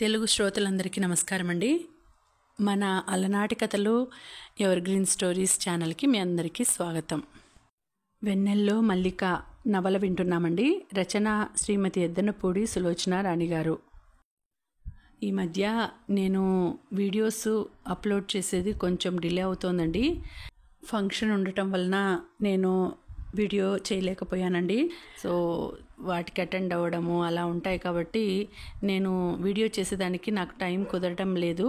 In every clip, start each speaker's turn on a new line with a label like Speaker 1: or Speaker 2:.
Speaker 1: తెలుగు శ్రోతలందరికీ నమస్కారం అండి. మన అలనాటి కథలు ఎవర్ గ్రీన్ స్టోరీస్ ఛానల్కి మీ అందరికీ స్వాగతం. వెన్నెల్లో మల్లిక నవల వింటున్నామండి. రచన శ్రీమతి ఎద్దనపూడి సులోచన రాణి గారు. ఈ మధ్య నేను వీడియోస్ అప్లోడ్ చేసేది కొంచెం డిలే అవుతోందండి. ఫంక్షన్ ఉండటం వలన నేను వీడియో చేయలేకపోయానండి. సో వాటికి అటెండ్ అవ్వడము అలా ఉంటాయి కాబట్టి నేను వీడియో చేసేదానికి నాకు టైం కుదరటం లేదు.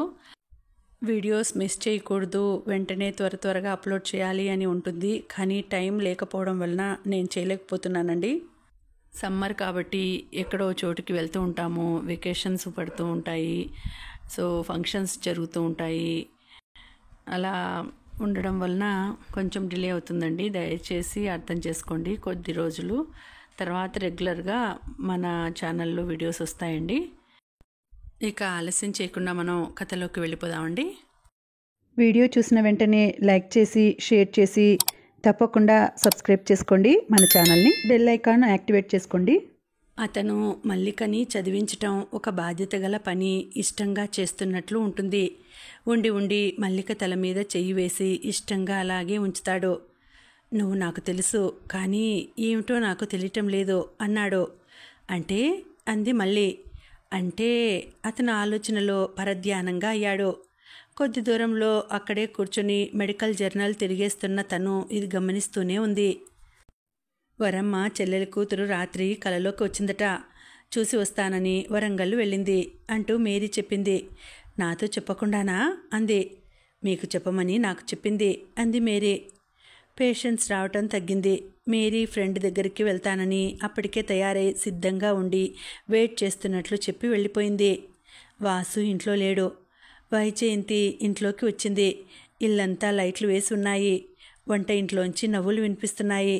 Speaker 1: వీడియోస్ మిస్ చేయకూడదు, వెంటనే త్వరగా అప్లోడ్ చేయాలి అని ఉంటుంది. కానీ టైం లేకపోవడం వలన నేను చేయలేకపోతున్నానండి. సమ్మర్ కాబట్టి ఎక్కడో చోటుకి వెళ్తూ ఉంటాము, వెకేషన్స్ పడుతూ ఉంటాయి, సో ఫంక్షన్స్ జరుగుతూ ఉంటాయి. అలా ఉండడం వలన కొంచెం డిలే అవుతుందండి. దయచేసి అర్థం చేసుకోండి. కొద్ది రోజులు తర్వాత రెగ్యులర్గా మన ఛానల్లో వీడియోస్ వస్తాయండి. ఇక ఆలస్యం చేయకుండా మనం కథలోకి వెళ్ళిపోదామండి.
Speaker 2: వీడియో చూసిన వెంటనే లైక్ చేసి షేర్ చేసి తప్పకుండా సబ్స్క్రైబ్ చేసుకోండి. మన ఛానల్ని బెల్ ఐకాన్ యాక్టివేట్ చేసుకోండి.
Speaker 1: అతను మల్లికని చదివించటం ఒక బాధ్యత గల పని. ఇష్టంగా చేస్తున్నట్లు ఉంటుంది. ఉండి మల్లిక తల మీద చెయ్యి వేసి ఇష్టంగా అలాగే ఉంచుతాడు. నువ్వు నాకు తెలుసు, కానీ ఏమిటో నాకు తెలియటం లేదు అన్నాడు. అంటే అంది మళ్ళీ. అంటే అతను ఆలోచనలో పరధ్యానంగా అయ్యాడు. కొద్ది దూరంలో అక్కడే కూర్చుని మెడికల్ జర్నల్ తిరిగేస్తున్న తను ఇది గమనిస్తూనే ఉంది. వరమ్మ చెల్లెలి కూతురు రాత్రి కలలోకి వచ్చిందట. చూసి వస్తానని వరంగల్ వెళ్ళింది అంటూ మేరీ చెప్పింది. నాతో చెప్పకుండానా అంది. మీకు చెప్పమని నాకు చెప్పింది అంది మేరీ. పేషెంట్స్ రావటం తగ్గింది. మేరీ ఫ్రెండ్ దగ్గరికి వెళ్తానని అప్పటికే తయారై సిద్ధంగా ఉండి వెయిట్ చేస్తున్నట్లు చెప్పి వెళ్ళిపోయింది. వాసు ఇంట్లో లేడు. వైజయంతి ఇంట్లోకి వచ్చింది. ఇల్లంతా లైట్లు వేసి ఉన్నాయి. వంట ఇంట్లోంచి నవ్వులు వినిపిస్తున్నాయి.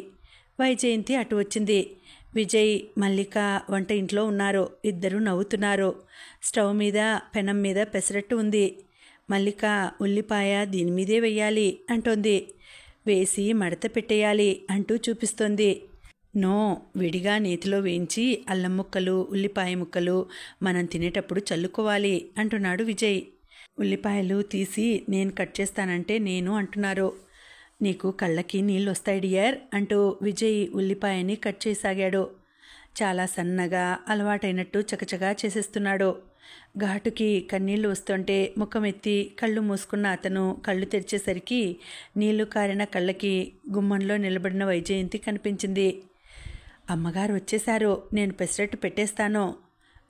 Speaker 1: వైజయంతి అటు వచ్చింది. విజయ్, మల్లిక వంట ఇంట్లో ఉన్నారు. ఇద్దరు నవ్వుతున్నారు. స్టవ్ మీద పెనం మీద పెసరట్టు ఉంది. మల్లిక ఉల్లిపాయ దీని మీదే వెయ్యాలి అంటోంది. వేసి మడత పెట్టేయాలి అంటూ చూపిస్తోంది. నో, విడిగా నేతిలో వేయించి అల్లం ముక్కలు ఉల్లిపాయ ముక్కలు మనం తినేటప్పుడు చల్లుకోవాలి అంటున్నాడు విజయ్. ఉల్లిపాయలు తీసి నేను కట్ చేస్తానంటే నేను అంటున్నారు. నీకు కళ్ళకి నీళ్ళు వస్తాయి డియర్ అంటూ విజయ్ ఉల్లిపాయని కట్ చేసాగాడు. చాలా సన్నగా అలవాటైనట్టు చకచగా చేసేస్తున్నాడు. ఘాటుకి కన్నీళ్లు వస్తుంటే ముఖమెత్తి కళ్ళు మూసుకున్న అతను కళ్ళు తెరిచేసరికి నీళ్లు కారిన కళ్ళకి గుమ్మంలో నిలబడిన వైజయంతి కనిపించింది. అమ్మగారు వచ్చేశారు, నేను పెసరట్టు పెట్టేస్తాను.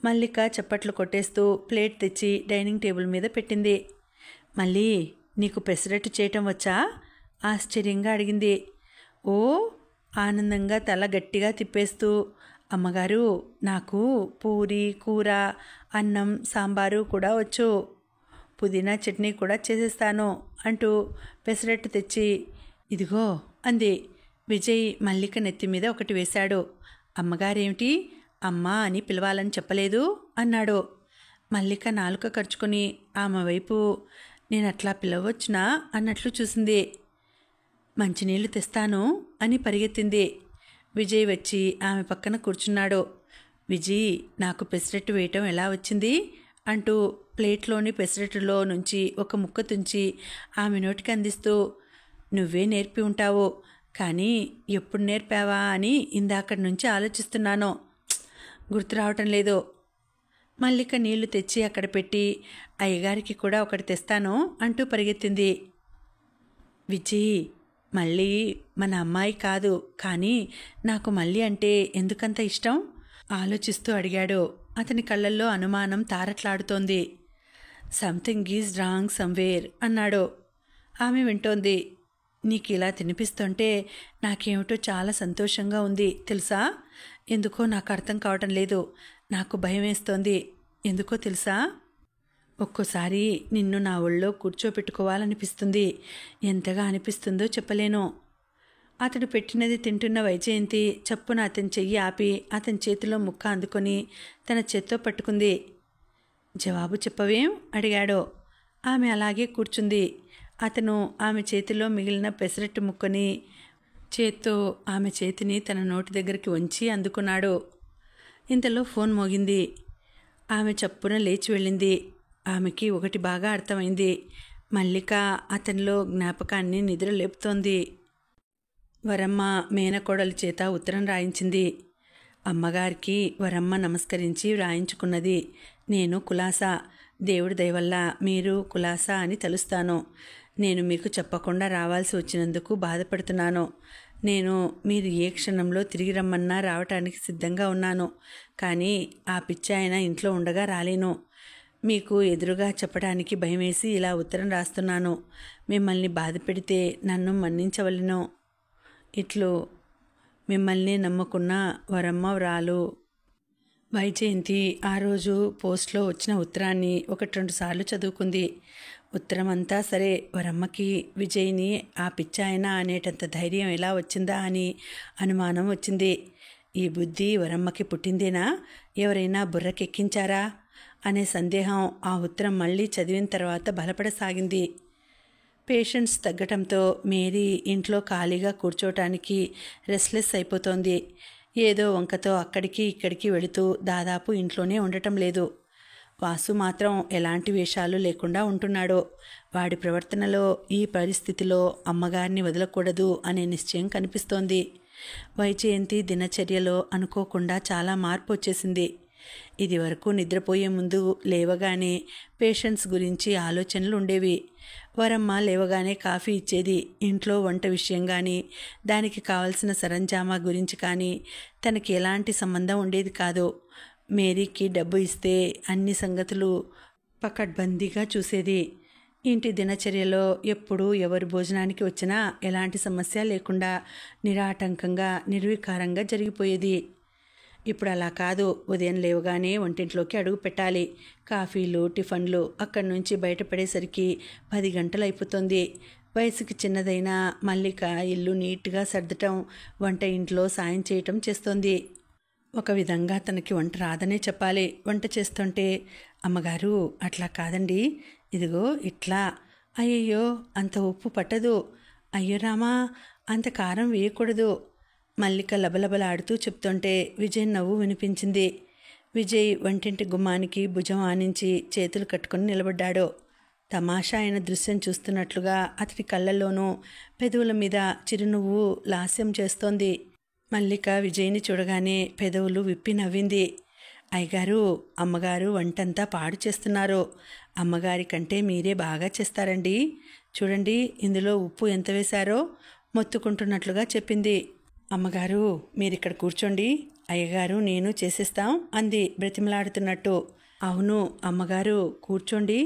Speaker 1: మల్లిక చప్పట్లు కొట్టేస్తూ ప్లేట్ తెచ్చి డైనింగ్ టేబుల్ మీద పెట్టింది. మళ్ళీ నీకు పెసరట్టు చేయటం వచ్చా? ఆశ్చర్యంగా అడిగింది. ఓ, ఆనందంగా తల గట్టిగా తిప్పేస్తూ. అమ్మగారు, నాకు పూరి, కూర, అన్నం, సాంబారు కూడా వచ్చు. పుదీనా చట్నీ కూడా చేసేస్తాను అంటూ పెసరట్టు తెచ్చి ఇదిగో అంది. విజయ్ మల్లిక నెత్తి మీద ఒకటి వేశాడు. అమ్మగారేమిటి అమ్మా అని పిలవాలని చెప్పలేదు అన్నాడు. మల్లిక నాలుక ఖర్చుకొని ఆమె వైపు నేను అట్లా పిలవచ్చునా అన్నట్లు చూసింది. మంచినీళ్లు తెస్తాను అని పరిగెత్తింది. విజయ్ వచ్చి ఆమె పక్కన కూర్చున్నాడు. విజయ్, నాకు పెసరట్టు వేయటం ఎలా వచ్చింది అంటూ ప్లేట్లోని పెసరట్టులో నుంచి ఒక ముక్క తుంచి ఆమె నోటికి అందిస్తూ నువ్వే నేర్పి ఉంటావు, కానీ ఎప్పుడు నేర్పావా అని ఇందాకటి నుంచి ఆలోచిస్తున్నాను. గుర్తు రావటం లేదు. మల్లిక నీళ్లు తెచ్చి అక్కడ పెట్టి అయ్యగారికి కూడా ఒకటి తెస్తాను అంటూ పరిగెత్తింది. విజయ్, మళ్ళీ మన అమ్మాయి కాదు, కానీ నాకు మళ్ళీ అంటే ఎందుకంత ఇష్టం ఆలోచిస్తూ అడిగాడు. అతని కళ్ళల్లో అనుమానం తారట్లాడుతోంది. సంథింగ్ ఈజ్ రాంగ్ సమ్వేర్ అన్నాడు. ఆమె వింటోంది. నీకు ఇలా తినిపిస్తుంటే నాకేమిటో చాలా సంతోషంగా ఉంది తెలుసా. ఎందుకో నాకు అర్థం కావటం లేదు. నాకు భయం వేస్తోంది. ఎందుకో తెలుసా, ఒక్కోసారి నిన్ను నా ఒళ్ళో కూర్చోపెట్టుకోవాలనిపిస్తుంది. ఎంతగా అనిపిస్తుందో చెప్పలేను. అతడు పెట్టినది తింటున్న వైజయంతి చప్పున అతని చెయ్యి ఆపి అతని చేతిలో ముక్క అందుకొని తన చేత్తో పట్టుకుంది. జవాబు చెప్పవేం అడిగాడు. ఆమె అలాగే కూర్చుంది. అతను ఆమె చేతిలో మిగిలిన పెసరట్టు ముక్కని చేత్తో ఆమె చేతిని తన నోటి దగ్గరికి వంచి అందుకున్నాడు. ఇంతలో ఫోన్ మోగింది. ఆమె చప్పున లేచి వెళ్ళింది. ఆమెకి ఒకటి బాగా అర్థమైంది. మల్లిక అతనిలో జ్ఞాపకాన్ని నిద్ర లేపుతోంది. వరమ్మ మేనకోడలి చేత ఉత్తరం రాయించింది. అమ్మగారికి వరమ్మ నమస్కరించి వ్రాయించుకున్నది. నేను కులాసా, దేవుడి దయవల్ల మీరు కులాసా అని తలుస్తాను. నేను మీకు చెప్పకుండా రావాల్సి వచ్చినందుకు బాధపడుతున్నాను. నేను మీరు ఏ క్షణంలో తిరిగి రమ్మన్నా రావటానికి సిద్ధంగా ఉన్నాను. కానీ ఆ పిచ్చాయన ఇంట్లో ఉండగా రాలేను. మీకు ఎదురుగా చెప్పడానికి భయమేసి ఇలా ఉత్తరం రాస్తున్నాను. మిమ్మల్ని బాధ పెడితే నన్ను మన్నించవలెను. ఇట్లు మిమ్మల్ని నమ్ముకున్న వరమ్మ వ్రాలు. వైజయంతి ఆ రోజు పోస్ట్లో వచ్చిన ఉత్తరాన్ని 1-2 సార్లు చదువుకుంది. ఉత్తరం అంతా సరే, వరమ్మకి విజయ్ని ఆ పిచ్చాయన అనేటంత ధైర్యం ఎలా వచ్చిందా అని అనుమానం వచ్చింది. ఈ బుద్ధి వరమ్మకి పుట్టిందేనా, ఎవరైనా బుర్రకెక్కించారా అనే సందేహం ఆ ఉత్తరం మళ్ళీ చదివిన తర్వాత బలపడసాగింది. పేషెంట్స్ తగ్గటంతో మేరీ ఇంట్లో ఖాళీగా కూర్చోటానికి రెస్ట్లెస్ అయిపోతోంది. ఏదో వంకతో అక్కడికి ఇక్కడికి వెళుతూ దాదాపు ఇంట్లోనే ఉండటం లేదు. వాసు మాత్రం ఎలాంటి వేషాలు లేకుండా ఉంటున్నాడు. వాడి ప్రవర్తనలో ఈ పరిస్థితిలో అమ్మగారిని వదలకూడదు అనే నిశ్చయం కనిపిస్తోంది. వైజయంతి దినచర్యలో అనుకోకుండా చాలా మార్పు వచ్చేసింది. ఇది వరకు నిద్రపోయే ముందు లేవగానే పేషెంట్స్ గురించి ఆలోచనలు ఉండేవి. వరమ్మ లేవగానే కాఫీ ఇచ్చేది. ఇంట్లో వంట విషయం కానీ, దానికి కావలసిన సరంజామా గురించి కానీ తనకి ఎలాంటి సంబంధం ఉండేది కాదు. మేరీకి డబ్బు ఇస్తే అన్ని సంగతులు పకడ్బందీగా చూసేది. ఇంటి దినచర్యలో ఎప్పుడు ఎవరు భోజనానికి వచ్చినా ఎలాంటి సమస్య లేకుండా నిరాటంకంగా నిర్వికారంగా జరిగిపోయేది. ఇప్పుడు అలా కాదు. ఉదయం లేవగానే వంటింట్లోకి అడుగు పెట్టాలి. కాఫీలు, టిఫన్లు, అక్కడి నుంచి బయటపడేసరికి 10 గంటలు అయిపోతుంది. వయసుకి చిన్నదైన మల్లిక ఇల్లు నీట్గా సర్దటం, వంట ఇంట్లో సాయం చేయటం చేస్తోంది. ఒక విధంగా తనకి వంట రాదనే చెప్పాలి. వంట చేస్తుంటే, అమ్మగారు అట్లా కాదండి, ఇదిగో ఇట్లా, అయ్యయ్యో అంత ఉప్పు పట్టదు, అయ్యో రామా అంత కారం వేయకూడదు, మల్లిక లబలబలాడుతూ చెప్తుంటే విజయ్ నవ్వు వినిపించింది. విజయ్ వంటింటి గుమ్మానికి భుజం ఆనించి చేతులు కట్టుకుని నిలబడ్డాడు. తమాషా అయిన దృశ్యం చూస్తున్నట్లుగా అతడి కళ్ళల్లోనూ పెదవుల మీద చిరునవ్వు లాస్యం చేస్తోంది. మల్లిక విజయ్ని చూడగానే పెదవులు విప్పి నవ్వింది. అయ్యగారు, అమ్మగారు వంటంతా పాడు చేస్తున్నారు. అమ్మగారి కంటే మీరే బాగా చేస్తారండి. చూడండి ఇందులో ఉప్పు ఎంత వేశారో మొత్తుకుంటున్నట్లుగా చెప్పింది. అమ్మగారు మీరిక్కడ కూర్చోండి, అయ్యగారు నేను చేసేస్తాం అంది బ్రతిమలాడుతున్నట్టు. అవును అమ్మగారు కూర్చోండి,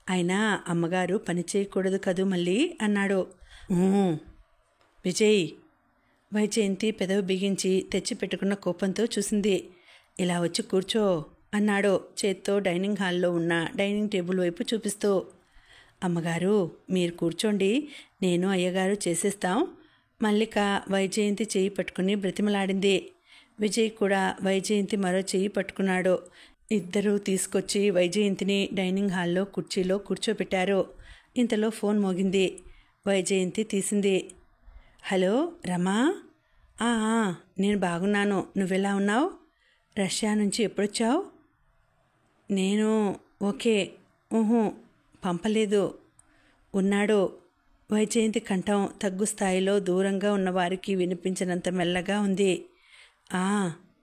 Speaker 1: అయినా అమ్మగారు పని చేయకూడదు కదూ మళ్ళీ అన్నాడు. విజయ్. వైజయంతి పెదవి బిగించి తెచ్చిపెట్టుకున్న కోపంతో చూసింది. ఇలా వచ్చి కూర్చో అన్నాడు చేత్తో డైనింగ్ హాల్లో ఉన్న డైనింగ్ టేబుల్ వైపు చూపిస్తూ. అమ్మగారు మీరు కూర్చోండి, నేను అయ్యగారు చేసేస్తాం. మల్లిక వైజయంతి చెయ్యి పట్టుకుని బ్రతిమలాడింది. విజయ్ కూడా వైజయంతి మరో చెయ్యి పట్టుకున్నాడు. ఇద్దరూ తీసుకొచ్చి వైజయంతిని డైనింగ్ హాల్లో కుర్చీలో కూర్చోబెట్టారు. ఇంతలో ఫోన్ మోగింది. వైజయంతి తీసింది. హలో రమా. నేను బాగున్నాను, నువ్వెలా ఉన్నావు? రష్యా నుంచి ఎప్పుడొచ్చావు? నేను ఓకే. పంపలేదు. ఉన్నాడు. వైజయంతి కంఠం తగ్గు స్థాయిలో దూరంగా ఉన్నవారికి వినిపించినంత మెల్లగా ఉంది.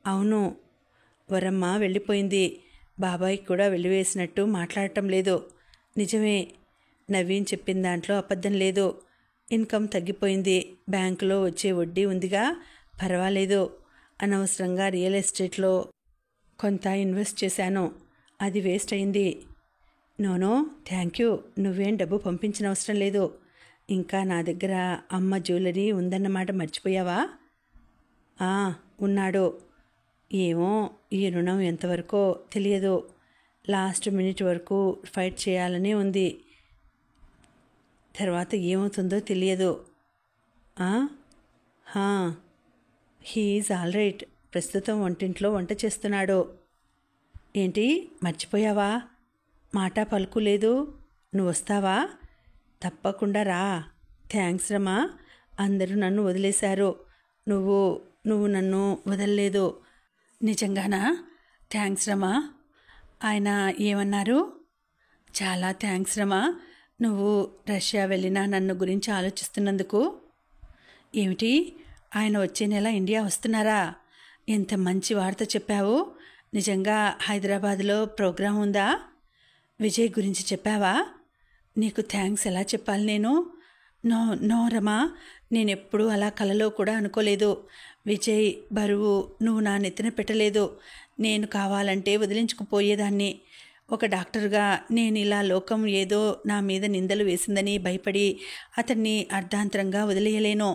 Speaker 1: అవును. వరమ్మ వెళ్ళిపోయింది. బాబాయ్ కూడా వెళ్ళివేసినట్టు మాట్లాడటం లేదు. నిజమే. నవీన్ చెప్పిన దాంట్లో అబద్ధం లేదు. ఇన్కమ్ తగ్గిపోయింది. బ్యాంకులో వచ్చే వడ్డీ ఉందిగా, పర్వాలేదు. అనవసరంగా రియల్ ఎస్టేట్లో కొంత ఇన్వెస్ట్ చేశాను, అది వేస్ట్ అయింది. నోనో థ్యాంక్ యూ, నువ్వేం డబ్బు పంపించిన అవసరం లేదు. ఇంకా నా దగ్గర అమ్మ జ్యువెలరీ ఉందన్నమాట మర్చిపోయావా? ఉన్నాడు. ఏమో ఈ రుణం ఎంతవరకో తెలియదు. లాస్ట్ మినిట్ వరకు ఫైట్ చేయాలనే ఉంది. తర్వాత ఏమవుతుందో తెలియదు. He is all right. ప్రస్తుతం వంటింట్లో వంట చేస్తున్నాడు. ఏంటి మర్చిపోయావా? మాట పలుకు లేదు. నువ్వు వస్తావా? తప్పకుండా రా. థ్యాంక్స్ రమా. అందరూ నన్ను వదిలేశారు, నువ్వు నన్ను వదలలేదు. నిజంగానా? థ్యాంక్స్ రమా. ఆయన ఏమన్నారు? చాలా థ్యాంక్స్ రమా, నువ్వు రష్యా వెళ్ళినా నన్ను గురించి ఆలోచిస్తున్నందుకు. ఏమిటి, ఆయన వచ్చే నెల ఇండియా వస్తున్నారా? ఎంత మంచి వార్త చెప్పావు. నిజంగా హైదరాబాద్లో ప్రోగ్రాం ఉందా? విజయ్ గురించి చెప్పావా? నీకు థ్యాంక్స్ ఎలా చెప్పాలి నేను? నో నో రమా, నేనెప్పుడూ అలా కలలో కూడా అనుకోలేదు. విజయ్ బరువు నువ్వు నా నెత్తిన పెట్టలేదు. నేను కావాలంటే వదిలించుకుపోయేదాన్ని. ఒక డాక్టర్గా నేను ఇలా లోకం ఏదో నా మీద నిందలు వేసిందని భయపడి అతన్ని అర్ధాంతరంగా వదిలేయలేను.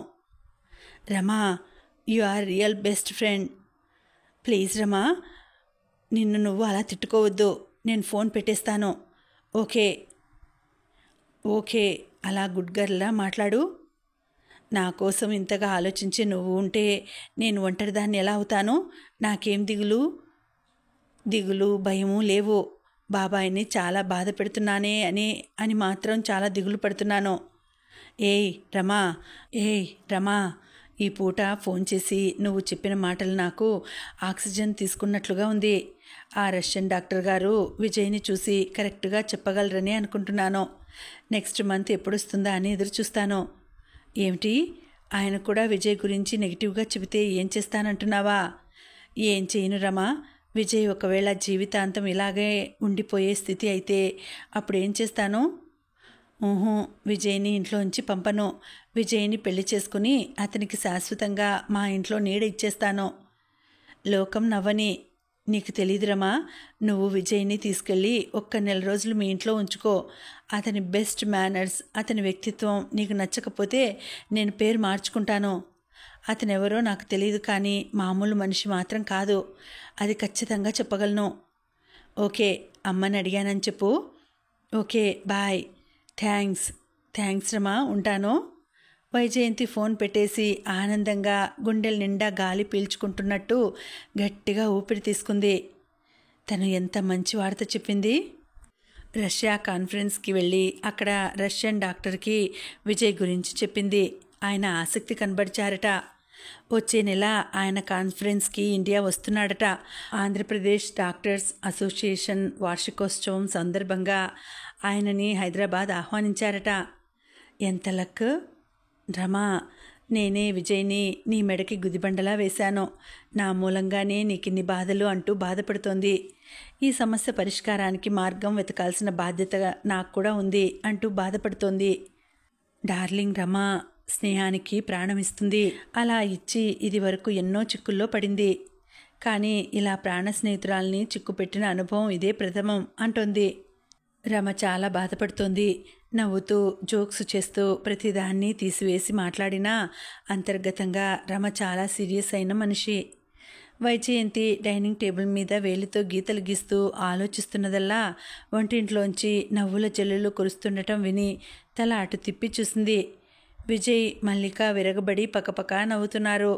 Speaker 1: Rama, you are real best friend. Please Rama, నిన్ను నువ్వు అలా తిట్టుకోవద్దు. నేను ఫోన్ పెట్టేస్తాను. ఓకే ఓకే, అలా గుడ్ గర్ల్లా మాట్లాడు. నా కోసం ఇంతగా ఆలోచించి నువ్వు ఉంటే నేను ఒంటరిదాన్ని ఎలా అవుతాను? నాకేం దిగులు భయము లేవు. బాబాయిని చాలా బాధ పెడుతున్నానే అని మాత్రం చాలా దిగులు పడుతున్నాను. ఏయ్ రమా, ఈ పూట ఫోన్ చేసి నువ్వు చెప్పిన మాటలు నాకు ఆక్సిజన్ తీసుకున్నట్లుగా ఉంది. ఆ రష్యన్ డాక్టర్ గారు విజయ్ని చూసి కరెక్ట్గా చెప్పగలరని అనుకుంటున్నాను. నెక్స్ట్ మంత్ ఎప్పుడు వస్తుందా అని ఎదురు చూస్తాను. ఏమిటి, ఆయన కూడా విజయ్ గురించి నెగిటివ్గా చెబితే ఏం చేస్తానంటున్నావా? ఏం చేయను రమా. విజయ్ ఒకవేళ జీవితాంతం ఇలాగే ఉండిపోయే స్థితి అయితే అప్పుడేం చేస్తాను? విజయ్ని ఇంట్లోంచి పంపను. విజయ్ని పెళ్లి చేసుకుని అతనికి శాశ్వతంగా మా ఇంట్లో నీడ ఇచ్చేస్తాను. లోకం నవ్వని. నీకు తెలీదురమా, నువ్వు విజయ్ని తీసుకెళ్ళి ఒక్క నెల రోజులు మీ ఇంట్లో ఉంచుకో. అతని బెస్ట్ మేనర్స్, అతని వ్యక్తిత్వం నీకు నచ్చకపోతే నేను పేరు మార్చుకుంటాను. అతనెవరో నాకు తెలియదు, కానీ మామూలు మనిషి మాత్రం కాదు, అది ఖచ్చితంగా చెప్పగలను. ఓకే, అమ్మని అడిగానని చెప్పు. Okay, bye. థ్యాంక్స్ రమా, ఉంటాను. వైజయంతి ఫోన్ పెట్టేసి ఆనందంగా గుండెల నిండా గాలి పీల్చుకుంటున్నట్టు గట్టిగా ఊపిరి తీసుకుంది. తను ఎంత మంచి వార్త చెప్పింది. రష్యా కాన్ఫరెన్స్కి వెళ్ళి అక్కడ రష్యన్ డాక్టర్కి విజయ్ గురించి చెప్పింది. ఆయన ఆసక్తి కనబరిచారట. వచ్చే నెల ఆయన కాన్ఫరెన్స్కి ఇండియా వస్తున్నాడట. ఆంధ్రప్రదేశ్ డాక్టర్స్ అసోసియేషన్ వార్షికోత్సవం సందర్భంగా ఆయనని హైదరాబాద్ ఆహ్వానించారట. ఎంత లక్ రమా, నేనే విజయ్ని నీ మెడకి గుదిబండలా వేశాను. నా మూలంగానే నీకిన్ని బాధలు అంటూ బాధపడుతోంది. ఈ సమస్య పరిష్కారానికి మార్గం వెతకాల్సిన బాధ్యత నాకు కూడా ఉంది అంటూ బాధపడుతోంది. డార్లింగ్ రమా స్నేహానికి ప్రాణమిస్తుంది. అలా ఇచ్చి ఇది వరకు ఎన్నో చిక్కుల్లో పడింది. కానీ ఇలా ప్రాణ స్నేహితురాల్ని చిక్కుపెట్టిన అనుభవం ఇదే ప్రథమం అంటోంది. రమ చాలా బాధపడుతోంది. నవ్వుతూ జోక్స్ చేస్తూ ప్రతిదాన్ని తీసివేసి మాట్లాడినా అంతర్గతంగా రమ చాలా సీరియస్ అయిన మనిషి. వైజయంతి డైనింగ్ టేబుల్ మీద వేలితో గీతలు గీస్తూ ఆలోచిస్తున్నదల్లా వంటింట్లోంచి నవ్వుల జల్లులు కురుస్తుండటం విని తల అటు తిప్పి చూసింది. విజయ్, మల్లిక విరగబడి పకపక నవ్వుతున్నారు.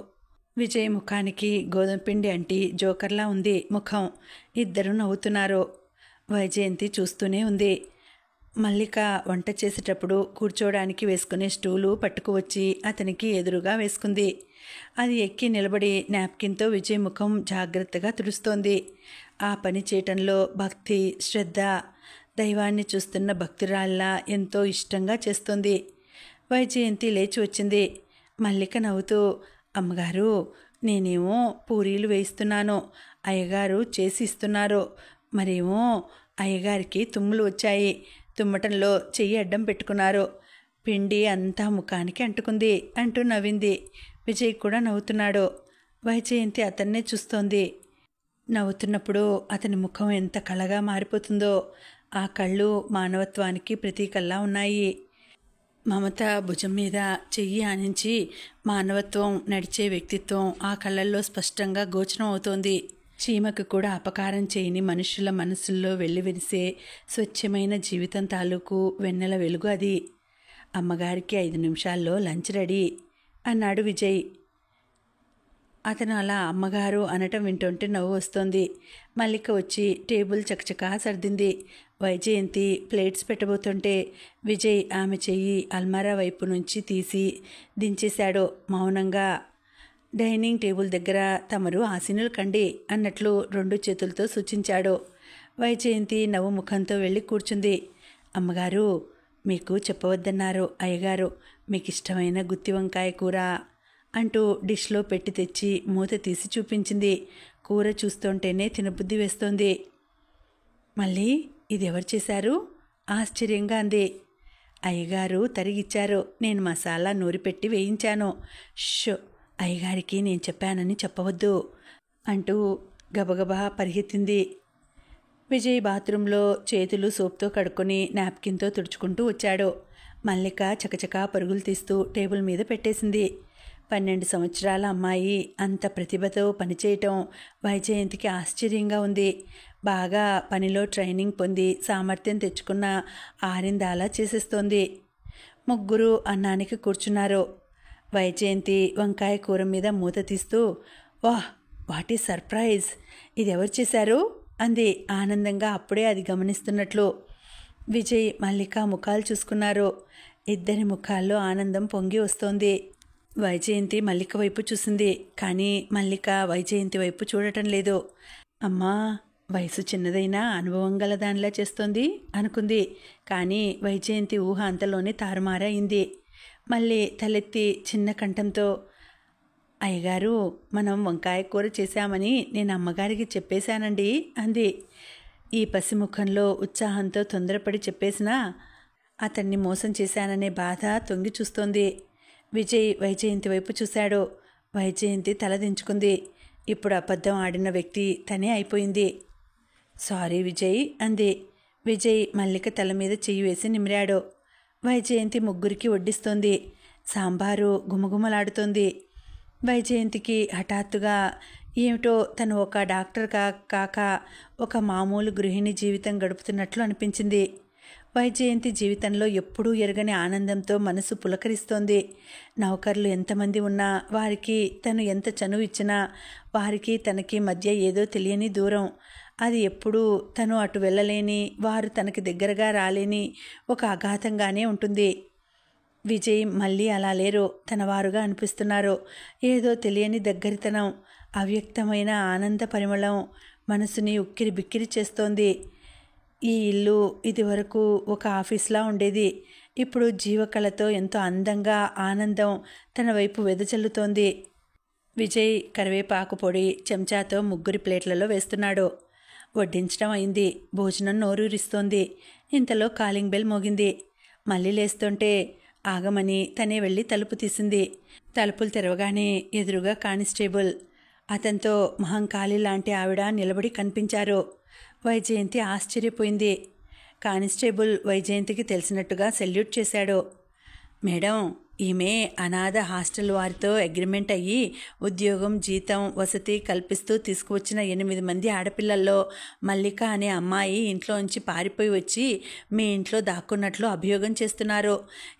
Speaker 1: విజయ్ ముఖానికి గోధుమ పిండి అంటి జోకర్లా ఉంది ముఖం. ఇద్దరు నవ్వుతున్నారు. వైజయంతి చూస్తూనే ఉంది. మల్లిక వంట చేసేటప్పుడు కూర్చోవడానికి వేసుకునే స్టూలు పట్టుకువచ్చి అతనికి ఎదురుగా వేసుకుంది. అది ఎక్కి నిలబడి నాప్కిన్తో విజయ్ ముఖం జాగ్రత్తగా తుడుస్తోంది. ఆ పని చేయటంలో భక్తి, శ్రద్ధ, దైవాన్ని చూస్తున్న భక్తురాల్లా ఎంతో ఇష్టంగా చేస్తోంది. వైజయంతి లేచి వచ్చింది. మల్లిక నవ్వుతూ, అమ్మగారు, నేనేమో పూరీలు వేయిస్తున్నాను, అయ్యగారు చేసి ఇస్తున్నారు. మరేమో అయ్యగారికి తుమ్ములు వచ్చాయి, తుమ్మటంలో చెయ్యి అడ్డం పెట్టుకున్నారు, పిండి అంతా ముఖానికి అంటుకుంది అంటూ నవ్వింది. విజయ్ కూడా నవ్వుతున్నాడు. వైజయంతి అతన్నే చూస్తోంది. నవ్వుతున్నప్పుడు అతని ముఖం ఎంత కళగా మారిపోతుందో. ఆ కళ్ళు మానవత్వానికి ప్రతీకల్లా ఉన్నాయి. మమత భుజం మీద చెయ్యి ఆనించి మానవత్వం నడిచే వ్యక్తిత్వం ఆ కళ్ళల్లో స్పష్టంగా గోచరం అవుతోంది. చీమకు కూడా అపకారం చేయని మనుషుల మనసుల్లో వెల్లివిరిసే స్వచ్ఛమైన జీవితం తాలూకు వెన్నెల వెలుగు అది. అమ్మగారికి 5 నిమిషాల్లో లంచ్ రెడీ అన్నాడు విజయ్. అతను అలా అమ్మగారు అనటం వింటుంటే నవ్వు వస్తోంది. మల్లిక వచ్చి టేబుల్ చకచకా సర్దింది. వైజయంతి ప్లేట్స్ పెట్టబోతుంటే విజయ్ ఆమె చెయ్యి అల్మారా వైపు నుంచి తీసి దించేశాడు మౌనంగా. డైనింగ్ టేబుల్ దగ్గర తమరు ఆసీనులు కండి అన్నట్లు 2 చేతులతో సూచించాడు. వైజయంతి నవ్వు ముఖంతో వెళ్ళి కూర్చుంది. అమ్మగారు, మీకు చెప్పవద్దన్నారు అయ్యగారు, మీకు ఇష్టమైన గుత్తి వంకాయ కూర అంటూ డిష్లో పెట్టి తెచ్చి మూత తీసి చూపించింది. కూర చూస్తుంటేనే తినబుద్ధి వేస్తోంది. మళ్ళీ ఇది ఎవరు చేశారు? ఆశ్చర్యంగా అంది. అయ్యగారు తరిగిచ్చారు, నేను మసాలా నూరిపెట్టి వేయించాను. షో, అయ్యగారికి నేను చెప్పానని చెప్పవద్దు అంటూ గబగబా పరిగెత్తింది. విజయ్ బాత్రూంలో చేతులు సోప్తో కడుక్కొని నాప్కిన్తో తుడుచుకుంటూ వచ్చాడు. మల్లిక చకచకా పరుగులు తీస్తూ టేబుల్ మీద పెట్టేసింది. 12 సంవత్సరాల అమ్మాయి అంత ప్రతిభతో పనిచేయటం వైజయంతికి ఆశ్చర్యంగా ఉంది. బాగా పనిలో ట్రైనింగ్ పొంది సామర్థ్యం తెచ్చుకున్న ఆరిందాలా చేసేస్తోంది. ముగ్గురు అన్నానికి కూర్చున్నారు. వైజయంతి వంకాయ కూర మీద మూత తీస్తూ, వాహ్, వాట్ ఈజ్ సర్ప్రైజ్, ఇది ఎవరు చేశారు అంది ఆనందంగా, అప్పుడే అది గమనిస్తున్నట్లు. విజయ్, మల్లిక ముఖాలు చూసుకున్నారు. ఇద్దరి ముఖాల్లో ఆనందం పొంగి వస్తోంది. వైజయంతి మల్లిక వైపు చూసింది, కానీ మల్లిక వైజయంతి వైపు చూడటం లేదు. అమ్మా, వయసు చిన్నదైనా అనుభవం గల దానిలా చేస్తోంది అనుకుంది. కానీ వైజయంతి ఊహ అంతలోనే తారుమారైంది. మళ్ళీ తలెత్తి చిన్న కంఠంతో, అయ్యగారు, మనం వంకాయ కూర చేశామని నేను అమ్మగారికి చెప్పేశానండి అంది. ఈ పసిముఖంలో ఉత్సాహంతో తొందరపడి చెప్పేసినా అతన్ని మోసం చేశాననే బాధ తొంగి చూస్తోంది. విజయ్ వైజయంతి వైపు చూశాడు. వైజయంతి తలదించుకుంది. ఇప్పుడు అబద్ధం ఆడిన వ్యక్తి తనే అయిపోయింది. సారీ విజయ్ అంది. విజయ్ మల్లిక తల మీద చెయ్యి వేసి నిమిరాడు. వైజయంతి ముగ్గురికి వడ్డిస్తోంది. సాంబారు గుమగుమలాడుతోంది. వైజయంతికి హఠాత్తుగా ఏమిటో తను ఒక డాక్టర్ కాక ఒక మామూలు గృహిణి జీవితం గడుపుతున్నట్లు అనిపించింది. వైజయంతి జీవితంలో ఎప్పుడూ ఎరగని ఆనందంతో మనసు పులకరిస్తోంది. నౌకర్లు ఎంతమంది ఉన్నా, వారికి తను ఎంత చనువు ఇచ్చినా, వారికి తనకి మధ్య ఏదో తెలియని దూరం. అది ఎప్పుడూ తను అటు వెళ్ళలేని, వారు తనకి దగ్గరగా రాలేని ఒక అఘాతంగానే ఉంటుంది. విజయ్ మళ్ళీ అలా లేరు. తన వారుగా అనిపిస్తున్నారు. ఏదో తెలియని దగ్గరితనం, అవ్యక్తమైన ఆనంద పరిమళం మనసుని ఉక్కిరి బిక్కిరి చేస్తోంది. ఈ ఇల్లు ఇదివరకు ఒక ఆఫీస్లా ఉండేది. ఇప్పుడు జీవకళతో ఎంతో అందంగా ఆనందం తన వైపు వెదజల్లుతోంది. విజయ్ కరివేపాకు పొడి చెంచాతో ముగ్గురి ప్లేట్లలో వేస్తున్నాడు. వడ్డించడం అయింది. భోజనం నోరూరిస్తోంది. ఇంతలో కాలింగ్ బెల్ మోగింది. మళ్ళీ లేస్తుంటే ఆగమని తనే వెళ్ళి తలుపు తీసింది. తలుపులు తెరవగానే ఎదురుగా కానిస్టేబుల్, అతనితో మహంకాళి లాంటి ఆవిడ నిలబడి కనిపించారు. వైజయంతి ఆశ్చర్యపోయింది. కానిస్టేబుల్ వైజయంతికి తెలిసినట్టుగా సెల్యూట్ చేశాడు. మేడం, ఈమె అనాథ హాస్టల్ వారితో అగ్రిమెంట్ అయ్యి ఉద్యోగం, జీతం, వసతి కల్పిస్తూ తీసుకువచ్చిన 8 మంది ఆడపిల్లల్లో మల్లిక అనే అమ్మాయి ఇంట్లోంచి పారిపోయి వచ్చి మీ ఇంట్లో దాక్కున్నట్లు అభియోగం చేస్తున్నారు.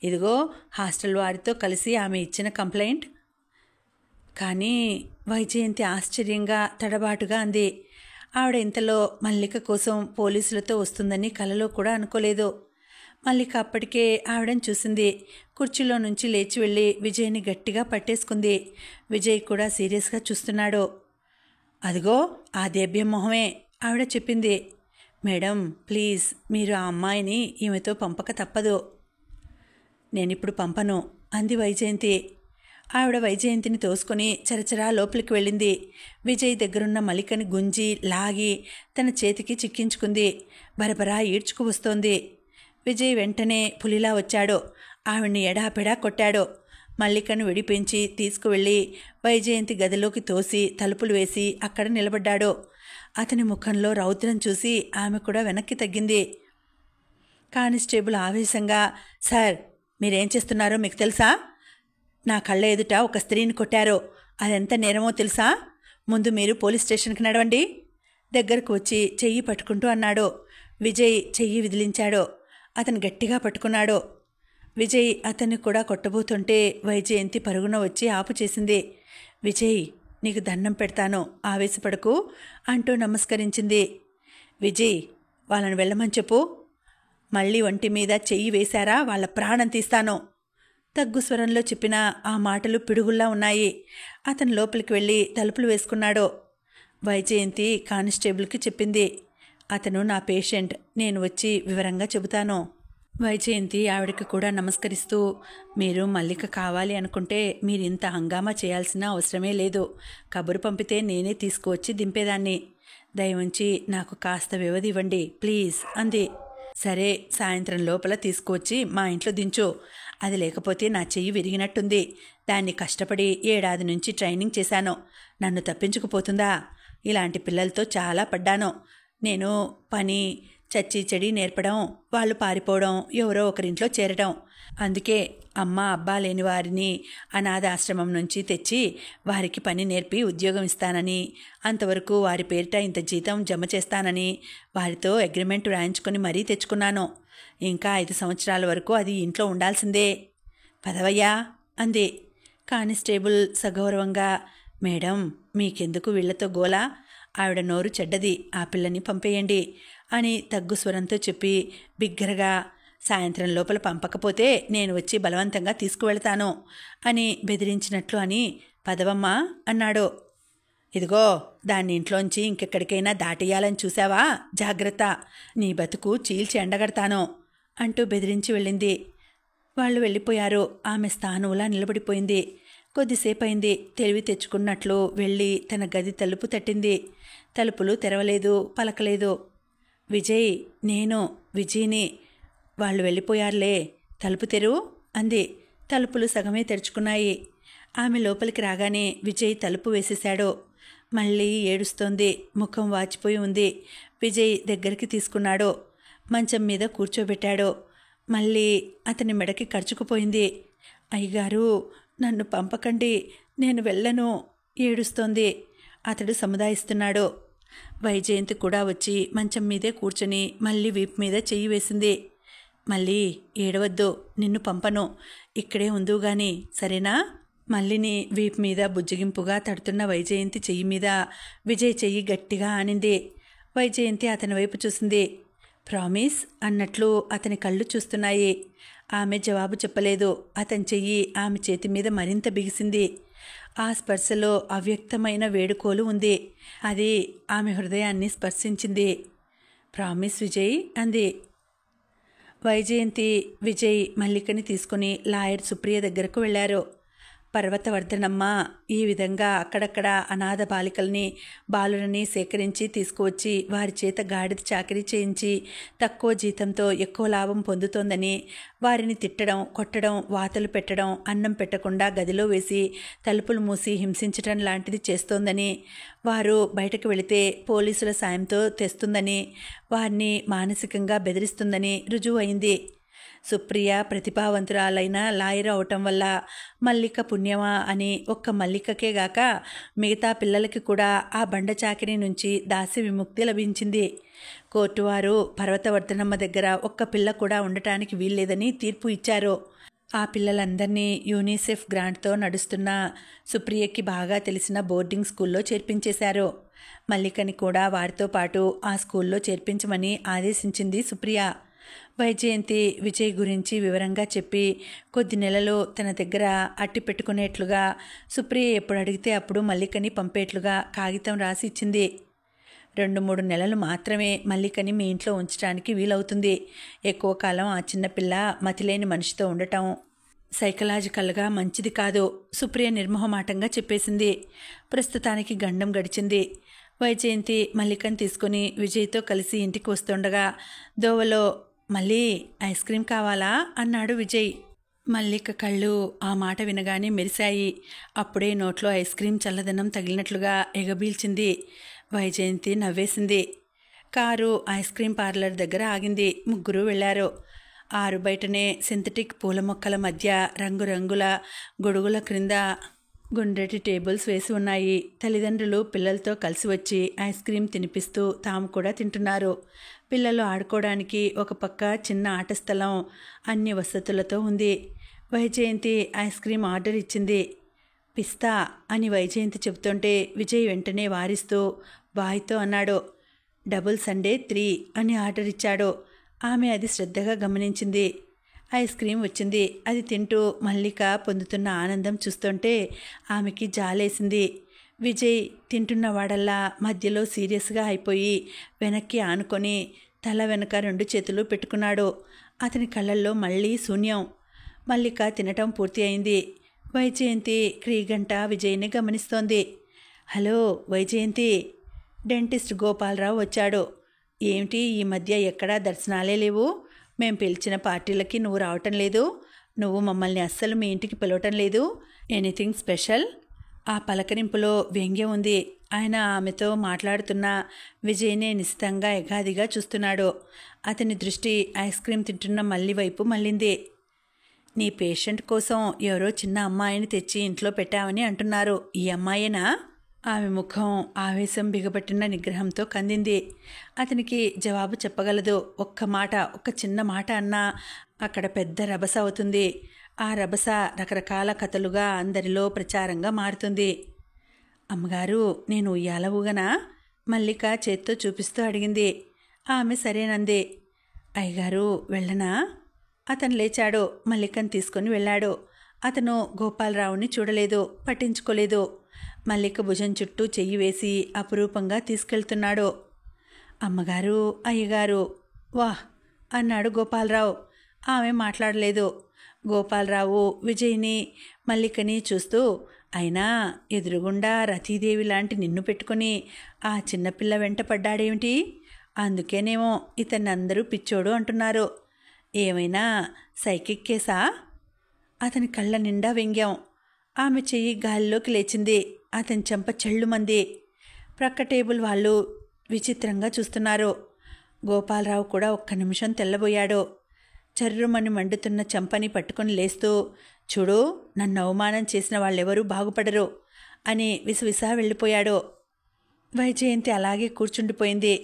Speaker 1: ఇదిగో హాస్టల్ వారితో కలిసి ఆమె ఇచ్చిన కంప్లైంట్. కానీ వైజయంతి ఆశ్చర్యంగా తడబాటుగా అంది. ఆవిడ ఇంతలో మల్లిక కోసం పోలీసులతో వస్తుందని కలలో కూడా అనుకోలేదు. మల్లిక అప్పటికే ఆవిడని చూసింది. కుర్చీలో నుంచి లేచి వెళ్ళి విజయ్ని గట్టిగా పట్టేసుకుంది. విజయ్ కూడా సీరియస్గా చూస్తున్నాడు. అదిగో ఆ దేభ్యం మొహమే, ఆవిడ చెప్పింది. మేడం ప్లీజ్, మీరు ఆ అమ్మాయిని ఈమెతో పంపక తప్పదు. నేనిప్పుడు పంపను అంది వైజయంతి. ఆవిడ వైజయంతిని తోసుకొని చరచరా లోపలికి వెళ్ళింది. విజయ్ దగ్గరున్న మల్లికని గుంజి లాగి తన చేతికి చిక్కించుకుంది. బరబరా ఈడ్చుకు వస్తోంది. విజయ్ వెంటనే పులిలా వచ్చాడు. ఆవిడ్ని ఎడాపెడా కొట్టాడు. మల్లికను విడిపించి తీసుకువెళ్ళి వైజయంతి గదిలోకి తోసి తలుపులు వేసి అక్కడ నిలబడ్డాడు. అతని ముఖంలో రౌద్రం చూసి ఆమె కూడా వెనక్కి తగ్గింది. కానిస్టేబుల్ ఆవేశంగా, సార్, మీరేం చేస్తున్నారో మీకు తెలుసా? నా కళ్ళ ఎదుట ఒక స్త్రీని కొట్టారు. అదెంత నేరమో తెలుసా? ముందు మీరు పోలీస్ స్టేషన్కి నడవండి. దగ్గరకు వచ్చి చెయ్యి పట్టుకుంటూ అన్నాడు. విజయ్ చెయ్యి విదిలించాడు. అతను గట్టిగా పట్టుకున్నాడు. విజయ్ అతన్ని కూడా కొట్టబోతుంటే వైజయంతి పరుగున వచ్చి ఆపు చేసింది. విజయ్, నీకు దండం పెడతాను, ఆవేశపడకు అంటూ నమస్కరించింది. విజయ్, వాళ్ళని వెళ్ళమని చెప్పు. మళ్ళీ ఒంటి మీద చెయ్యి వేశారా వాళ్ళ ప్రాణం తీస్తాను. తగ్గు స్వరంలో చెప్పిన ఆ మాటలు పిడుగుల్లా ఉన్నాయి. అతను లోపలికి వెళ్ళి తలుపులు వేసుకున్నాడు. వైజయంతి కానిస్టేబుల్కి చెప్పింది. అతను నా పేషెంట్, నేను వచ్చి వివరంగా చెబుతాను. వైజయంతి ఆవిడకి కూడా నమస్కరిస్తూ, మీరు మల్లిక కావాలి అనుకుంటే మీరు ఇంత హంగామా చేయాల్సిన అవసరమే లేదు. కబురు పంపితే నేనే తీసుకువచ్చి దింపేదాన్ని. దయవుంచి నాకు కాస్త వ్యవధి ఇవ్వండి ప్లీజ్ అంది. సరే, సాయంత్రం లోపల తీసుకువచ్చి మా ఇంట్లో దించు. అది లేకపోతే నా చెయ్యి విరిగినట్టుంది. దాన్ని కష్టపడి 7 ఏడాది నుంచి ట్రైనింగ్ చేశాను. నన్ను తప్పించుకుపోతుందా? ఇలాంటి పిల్లలతో చాలా పడ్డాను. నేను పని చచ్చి చెడి నేర్పడం, వాళ్ళు పారిపోవడం, ఎవరో ఒకరింట్లో చేరడం. అందుకే అమ్మ అబ్బా లేని వారిని అనాథాశ్రమం నుంచి తెచ్చి వారికి పని నేర్పి ఉద్యోగం ఇస్తానని, అంతవరకు వారి పేరిట ఇంత జీతం జమ చేస్తానని వారితో అగ్రిమెంట్ రాయించుకొని మరీ తెచ్చుకున్నాను. ఇంకా 5 సంవత్సరాల వరకు అది ఇంట్లో ఉండాల్సిందే. పదవయ్యా అంది. కానిస్టేబుల్ సగౌరవంగా, మేడం మీకెందుకు వీళ్లతో గోలా? ఆవిడ నోరు చెడ్డది, ఆ పిల్లని పంపేయండి అని తగ్గు స్వరంతో చెప్పి బిగ్గరగా, సాయంత్రం లోపల పంపకపోతే నేను వచ్చి బలవంతంగా తీసుకువెళ్తాను అని బెదిరించినట్లు అని, పదవమ్మా అన్నాడు. ఇదిగో, దాన్ని ఇంట్లోంచి ఇంకెక్కడికైనా దాటేయాలని చూసావా? జాగ్రత్త, నీ బతుకు చీల్చి ఎండగడతాను అంటూ బెదిరించి వెళ్ళింది. వాళ్ళు వెళ్ళిపోయారు. ఆమె స్థానువులా నిలబడిపోయింది. కొద్దిసేపయింది. తెలివి తెచ్చుకున్నట్లు వెళ్ళి తన గది తలుపు తట్టింది. తలుపులు తెరవలేదు, పలకలేదు. విజయ్, నేను విజయ్ని. వాళ్ళు వెళ్ళిపోయారులే, తలుపు తెరు అంది. తలుపులు సగమే తెరుచుకున్నాయి. ఆమె లోపలికి రాగానే విజయ్ తలుపు వేసేశాడు. మళ్ళీ ఏడుస్తోంది. ముఖం వాచిపోయి ఉంది. విజయ్ దగ్గరికి తీసుకున్నాడు. మంచం మీద కూర్చోబెట్టాడు. మళ్ళీ అతని మెడకి కరుచుకుపోయింది. అయ్యగారు, నన్ను పంపకండి, నేను వెళ్ళను ఏడుస్తోంది. అతడు సముదాయిస్తున్నాడు. వైజయంతి కూడా వచ్చి మంచం మీదే కూర్చొని మళ్ళీ వీపు మీద చెయ్యి వేసింది. మళ్ళీ ఏడవద్దు, నిన్ను పంపను, ఇక్కడే ఉందువుగాని, సరేనా? మల్లిని వీపు మీద బుజ్జగింపుగా తడుతున్న వైజయంతి చెయ్యి మీద విజయ్ చెయ్యి గట్టిగా ఆనింది. వైజయంతి అతని వైపు చూసింది. ప్రామిస్ అన్నట్లు అతని కళ్ళు చూస్తున్నాయి. ఆమె జవాబు చెప్పలేదు. అతని చెయ్యి ఆమె చేతి మీద మరింత బిగిసింది. ఆ స్పర్శలో అవ్యక్తమైన వేడుకోలు ఉంది. అది ఆమె హృదయాన్ని స్పర్శించింది. ప్రామిస్ విజయ్ అంది. వైజయంతి, విజయ్ మల్లికని తీసుకుని లాయర్ సుప్రియ దగ్గరకు వెళ్లారు. పర్వతవర్ధనమ్మ ఈ విధంగా అక్కడక్కడ అనాథ బాలులని సేకరించి తీసుకువచ్చి వారి చేత గాడిద చాకరీ చేయించి తక్కువ జీతంతో ఎక్కువ లాభం పొందుతోందని, వారిని తిట్టడం, కొట్టడం, వాతలు పెట్టడం, అన్నం పెట్టకుండా గదిలో వేసి తలుపులు మూసి హింసించడం లాంటిది చేస్తోందని, వారు బయటకు వెళితే పోలీసుల సాయంతో తెస్తుందని, వారిని మానసికంగా బెదిరిస్తుందని రుజువు అయింది. సుప్రియ ప్రతిభావంతురాలైన లాయర్ అవటం వల్ల మల్లిక పుణ్యమా అని ఒక్క మల్లికకే గాక మిగతా పిల్లలకి కూడా ఆ బండ చాకిరీ నుంచి దాసి విముక్తి లభించింది. కోర్టు వారు పర్వతవర్ధనమ్మ దగ్గర ఒక్క పిల్ల కూడా ఉండటానికి వీల్లేదని తీర్పు ఇచ్చారు. ఆ పిల్లలందరినీ యూనిసెఫ్ గ్రాంట్తో నడుస్తున్న సుప్రియకి బాగా తెలిసిన బోర్డింగ్ స్కూల్లో చేర్పించేశారు. మల్లికని కూడా వారితో పాటు ఆ స్కూల్లో చేర్పించమని ఆదేశించింది సుప్రియ. వైజయంతి విజయ్ గురించి వివరంగా చెప్పి కొద్ది నెలలు తన దగ్గర అట్టి పెట్టుకునేట్లుగా, సుప్రియ ఎప్పుడు అడిగితే అప్పుడు మల్లికని పంపేట్లుగా కాగితం రాసి ఇచ్చింది. 2-3 నెలలు మాత్రమే మల్లికని మీ ఇంట్లో ఉంచడానికి వీలవుతుంది. ఎక్కువ కాలం ఆ చిన్నపిల్ల మతిలేని మనిషితో ఉండటం సైకలాజికల్గా మంచిది కాదు, సుప్రియ నిర్మోహమాటంగా చెప్పేసింది. ప్రస్తుతానికి గండం గడిచింది. వైజయంతి మల్లికని తీసుకుని విజయ్తో కలిసి ఇంటికి వస్తుండగా దోవలో, మళ్ళీ ఐస్ క్రీం కావాలా అన్నాడు విజయ్. మల్లిక కళ్ళు ఆ మాట వినగానే మెరిశాయి. అప్పుడే నోట్లో ఐస్ క్రీం చల్లదనం తగిలినట్లుగా ఎగబీల్చింది. వైజయంతి నవ్వేసింది. కారు ఐస్ క్రీం పార్లర్ దగ్గర ఆగింది. ముగ్గురు వెళ్లారు. ఆరు బయటనే సింథటిక్ పూల మొక్కల మధ్య రంగురంగుల గొడుగుల క్రింద గుండ్రటి టేబుల్స్ వేసి ఉన్నాయి. తల్లిదండ్రులు పిల్లలతో కలిసి వచ్చి ఐస్ క్రీం తినిపిస్తూ తాము కూడా తింటున్నారు. పిల్లలు ఆడుకోవడానికి ఒక పక్క చిన్న ఆట స్థలం అన్ని వసతులతో ఉంది. వైజయంతి ఐస్ క్రీం ఆర్డర్ ఇచ్చింది. పిస్తా అని వైజయంతి చెబుతుంటే విజయ్ వెంటనే వారిస్తూ బాయ్తో అన్నాడు. డబుల్ సండే 3 అని ఆర్డర్ ఇచ్చాడు. ఆమె అది శ్రద్ధగా గమనించింది. ఐస్ క్రీం వచ్చింది. అది తింటూ మల్లిక పొందుతున్న ఆనందం చూస్తుంటే ఆమెకి జాలేసింది. విజయ్ తింటున్నవాడల్లా మధ్యలో సీరియస్గా అయిపోయి వెనక్కి ఆనుకొని తల వెనక 2 చేతులు పెట్టుకున్నాడు. అతని కళ్ళల్లో మళ్ళీ శూన్యం. మల్లిక తినటం పూర్తి అయింది. వైజయంతి క్రీగంట విజయ్ని గమనిస్తోంది. హలో వైజయంతి, డెంటిస్ట్ గోపాలరావు వచ్చాడు. ఏమిటి ఈ మధ్య ఎక్కడా దర్శనాలే లేవు? మేం పిలిచిన పార్టీలకి నువ్వు రావటం లేదు. నువ్వు మమ్మల్ని అస్సలు మీ ఇంటికి పిలవటం లేదు. Anything special? ఆ పలకరింపులో వ్యంగ్యం ఉంది. ఆయన ఆమెతో మాట్లాడుతున్న విజయ్నే నిశితంగా ఎగాదిగా చూస్తున్నాడు. అతని దృష్టి ఐస్ క్రీమ్ తింటున్న మల్లి వైపు మళ్ళింది. నీ పేషెంట్ కోసం ఎవరో చిన్న అమ్మాయిని తెచ్చి ఇంట్లో పెట్టావని అంటున్నారు. ఈ అమ్మాయేనా? ఆమె ముఖం ఆవేశం బిగబట్టిన నిగ్రహంతో కందింది. అతనికి జవాబు చెప్పగలదు. ఒక్క చిన్న మాట అన్నా అక్కడ పెద్ద రభస అవుతుంది. ఆ రభస రకరకాల కథలుగా అందరిలో ప్రచారంగా మారుతుంది. అమ్మగారు, నేను ఉయ్యాల ఊగనా? మల్లిక చేత్తో చూపిస్తూ అడిగింది. ఆమె సరేనంది. అయ్యగారు వెళ్ళనా? అతను లేచాడు. మల్లికను తీసుకొని వెళ్ళాడు. అతను గోపాలరావుని చూడలేదు, పట్టించుకోలేదు. మల్లిక భుజం చుట్టూ చెయ్యి వేసి అపురూపంగా తీసుకెళ్తున్నాడు. అమ్మగారు, అయ్యగారు, వాహ్ అన్నాడు గోపాలరావు. ఆమె మాట్లాడలేదు. గోపాలరావు విజయ్ని మల్లికని చూస్తూ, అయినా ఎదురుగుండా రతీదేవి లాంటి నిన్ను పెట్టుకుని ఆ చిన్నపిల్ల వెంట పడ్డాడేమిటి? అందుకేనేమో ఇతన్ని అందరూ పిచ్చోడు అంటున్నారు. ఏమైనా సైకిక్ కేసా? అతని కళ్ళ నిండా వ్యంగ్యం. ఆమె చెయ్యి గాలిలోకి లేచింది. అతని చెంప చెళ్ళుమంది. ప్రక్క టేబుల్ వాళ్ళు విచిత్రంగా చూస్తున్నారు. గోపాలరావు కూడా ఒక్క నిమిషం తెల్లబోయాడు. చర్రుమని మండుతున్న చెంపని పట్టుకొని లేస్తూ, చూడు, నన్ను అవమానం చేసిన వాళ్ళెవరూ బాగుపడరు అని విసవిసా వెళ్ళిపోయాడు. వైజయంతి అలాగే కూర్చుండిపోయింది.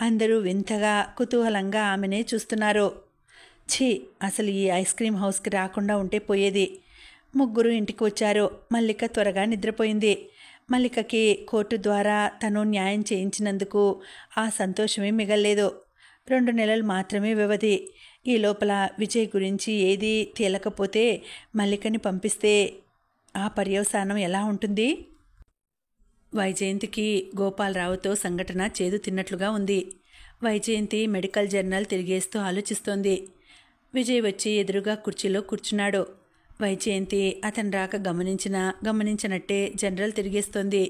Speaker 1: అందరూ వింతగా కుతూహలంగా ఆమెనే చూస్తున్నారు. ఛీ, అసలు ఈ ఐస్ క్రీమ్ హౌస్కి రాకుండా ఉంటే పోయేది. ముగ్గురు ఇంటికి వచ్చారు. మల్లిక త్వరగా నిద్రపోయింది. మల్లికకి కోర్టు ద్వారా తను న్యాయం చేయించినందుకు ఆ సంతోషమే మిగల్లేదు. 2 నెలలు మాత్రమే వ్యవధి. ఈ లోపల విజయ్ గురించి ఏదీ తేలకపోతే మల్లికని పంపిస్తే ఆ పర్యవసానం ఎలా ఉంటుంది? వైజయంతికి గోపాలరావుతో సంఘటన చేదు తిన్నట్లుగా ఉంది. వైజయంతి మెడికల్ జర్నల్ తిరిగేస్తూ ఆలోచిస్తోంది. విజయ్ వచ్చి ఎదురుగా కుర్చీలో కూర్చున్నాడు. వైజయంతి అతని రాక గమనించినట్టే జనరల్ తిరిగేస్తోంది.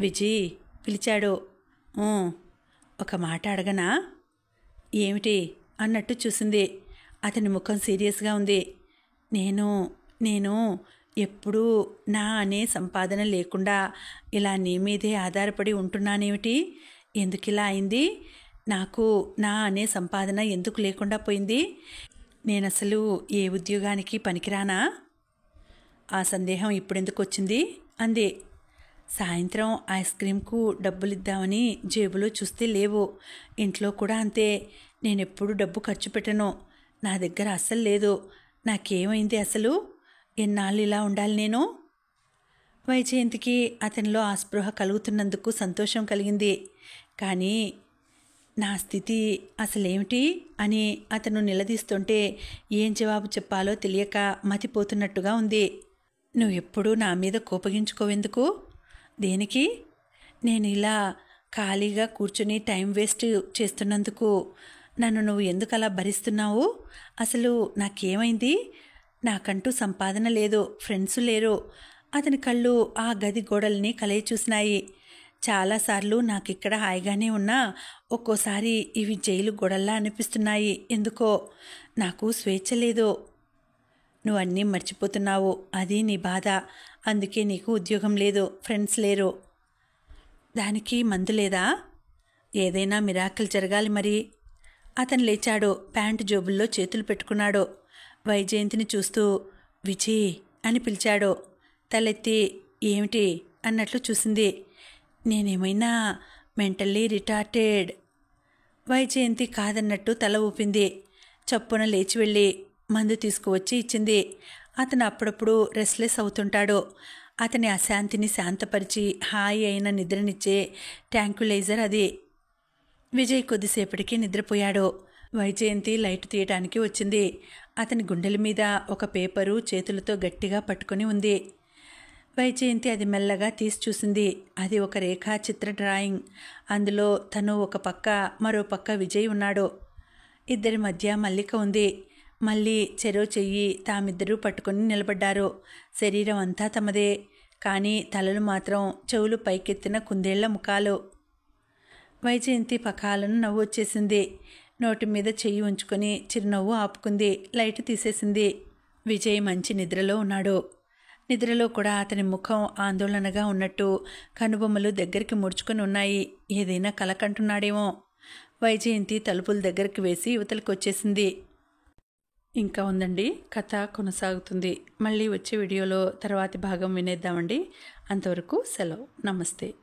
Speaker 1: విజయ్ పిలిచాడు. ఒక మాట అడగనా? ఏమిటి అన్నట్టు చూసింది. అతని ముఖం సీరియస్గా ఉంది. నేను ఎప్పుడూ నా అనే సంపాదన లేకుండా ఇలా నీ మీదే ఆధారపడి ఉంటున్నానేమిటి? ఎందుకిలా అయింది? నాకు నా అనే సంపాదన ఎందుకు లేకుండా పోయింది? నేనసలు ఏ ఉద్యోగానికి పనికిరానా? ఆ సందేహం ఇప్పుడెందుకు వచ్చింది అంది. సాయంత్రం ఐస్ క్రీమ్కు డబ్బులిద్దామని జేబులో చూస్తే లేవు. ఇంట్లో కూడా అంతే. నేనెప్పుడు డబ్బు ఖర్చు పెట్టను. నా దగ్గర అస్సలు లేదు. నాకేమైంది అసలు? ఎన్నాళ్ళు ఇలా ఉండాలి నేను? వైజయంతికి అతనిలో ఆస్పృహ కలుగుతున్నందుకు సంతోషం కలిగింది. కానీ నా స్థితి అసలేమిటి అని అతను నిలదీస్తుంటే ఏం జవాబు చెప్పాలో తెలియక మతిపోతున్నట్టుగా ఉంది. నువ్వెప్పుడూ నా మీద కోపగించుకోవెందుకు? దేనికి? నేను ఇలా ఖాళీగా కూర్చుని టైం వేస్ట్ చేస్తున్నందుకు నన్ను నువ్వు ఎందుకు అలా భరిస్తున్నావు? అసలు నాకేమైంది? నాకంటూ సంపాదన లేదు, ఫ్రెండ్స్ లేరు. అతని కళ్ళు ఆ గది గోడల్ని కలయి చూసినాయి. చాలాసార్లు నాకిక్కడ హాయిగానే ఉన్నా ఒక్కోసారి ఇవి జైలు గోడల్లా అనిపిస్తున్నాయి. ఎందుకో నాకు స్వేచ్ఛ లేదు. నువ్వన్నీ మర్చిపోతున్నావు, అది నీ బాధ. అందుకే నీకు ఉద్యోగం లేదు, ఫ్రెండ్స్ లేరు. దానికి మందు లేదా? ఏదైనా మిరాకిల్ జరగాలి మరి. అతను లేచాడు. ప్యాంటు జోబుల్లో చేతులు పెట్టుకున్నాడు. వైజయంతిని చూస్తూ విజయ్ అని పిలిచాడు. తలెత్తి ఏమిటి అన్నట్లు చూసింది. నేనేమైనా మెంటల్లీ రిటార్టెడ్? వైజయంతి కాదన్నట్టు తల ఊపింది. చప్పున లేచి వెళ్ళి మందు తీసుకువచ్చి ఇచ్చింది. అతను అప్పుడప్పుడు రెస్ట్లెస్ అవుతుంటాడు. అతని అశాంతిని శాంతపరిచి హాయి అయిన నిద్రనిచ్చే ట్యాంక్యులైజర్ అది. విజయ్ కొద్దిసేపటికి నిద్రపోయాడు. వైజయంతి లైట్ తీయటానికి వచ్చింది. అతని గుండెల మీద ఒక పేపరు చేతులతో గట్టిగా పట్టుకుని ఉంది. వైజయంతి అది మెల్లగా తీసి చూసింది. అది ఒక రేఖా చిత్ర డ్రాయింగ్. అందులో తను ఒక పక్క, మరో పక్క విజయ్ ఉన్నాడు. ఇద్దరి మధ్య మల్లిక ఉంది. మళ్ళీ చెరో చెయ్యి తామిద్దరూ పట్టుకుని నిలబడ్డారు. శరీరం అంతా తమదే, కానీ తలలు మాత్రం చెవులు పైకెత్తిన కుందేళ్ల ముఖాలు. వైజయంతి పకాలను నవ్వు వచ్చేసింది. నోటి మీద చెయ్యి ఉంచుకొని చిరునవ్వు ఆపుకుంది. లైట్ తీసేసింది. విజయ్ మంచి నిద్రలో ఉన్నాడు. నిద్రలో కూడా అతని ముఖం ఆందోళనగా ఉన్నట్టు, కనుబొమ్మలు దగ్గరికి ముడుచుకొని ఉన్నాయి. ఏదైనా కల కంటున్నాడేమో. వైజయంతి తలుపుల దగ్గరికి వేసి యువతలకు వచ్చేసింది. ఇంకా ఉందండి, కథ కొనసాగుతుంది. మళ్ళీ వచ్చే వీడియోలో తర్వాతి భాగం వినేద్దామండి. అంతవరకు సెలవు. నమస్తే.